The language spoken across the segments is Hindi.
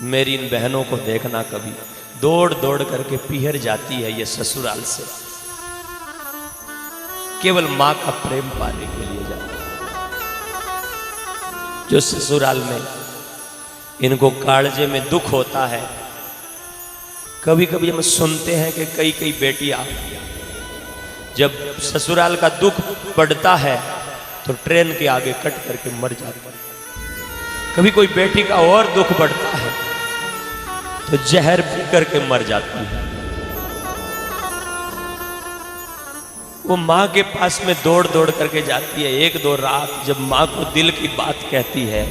मेरी इन बहनों को देखना कभी, दौड़ दौड़ करके पीहर जाती है ये ससुराल से, केवल मां का प्रेम पाने के लिए जाती है। जो ससुराल में इनको कालजे में दुख होता है, कभी कभी हम सुनते हैं कि कई कई बेटियां जब ससुराल का दुख पड़ता है तो ट्रेन के आगे कट करके मर जाती है। कभी कोई बेटी का और दुख बढ़ता है तो जहर पी करके मर जाती है। वो मां के पास में दौड़ दौड़ करके जाती है। एक दो रात जब मां को दिल की बात कहती है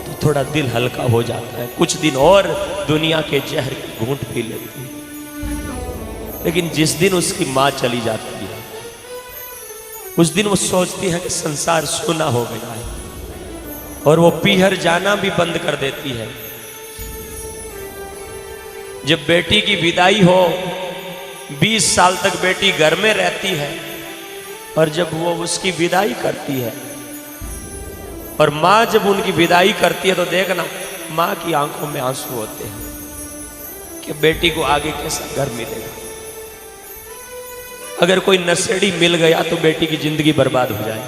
तो थोड़ा दिल हल्का हो जाता है, कुछ दिन और दुनिया के जहर की घूंट पी लेती है। लेकिन जिस दिन उसकी मां चली जाती है उस दिन वो सोचती है कि संसार सूना हो गया है, और वो पीहर जाना भी बंद कर देती है। जब बेटी की विदाई हो, 20 साल तक बेटी घर में रहती है, और जब वो उसकी विदाई करती है और मां जब उनकी विदाई करती है तो देखना मां की आंखों में आंसू होते हैं कि बेटी को आगे कैसा घर मिलेगा। अगर कोई नशेड़ी मिल गया तो बेटी की जिंदगी बर्बाद हो जाए,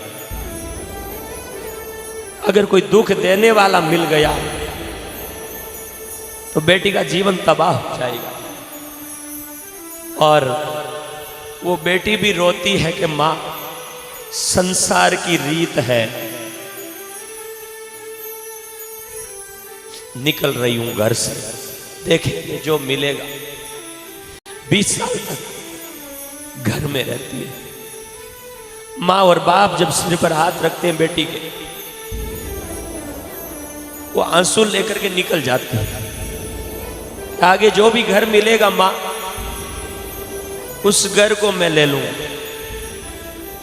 अगर कोई दुख देने वाला मिल गया तो बेटी का जीवन तबाह हो जाएगा। और वो बेटी भी रोती है कि मां, संसार की रीत है, निकल रही हूं घर से, देखेंगे जो मिलेगा। 20 साल तक घर में रहती है। मां और बाप जब सिर पर हाथ रखते हैं बेटी के, वो आंसू लेकर के निकल जाते हैं। आगे जो भी घर मिलेगा मां, उस घर को मैं ले लूंगा।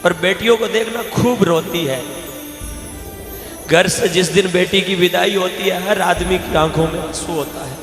और बेटियों को देखना खूब रोती है। घर से जिस दिन बेटी की विदाई होती है हर आदमी की आंखों में आंसू होता है।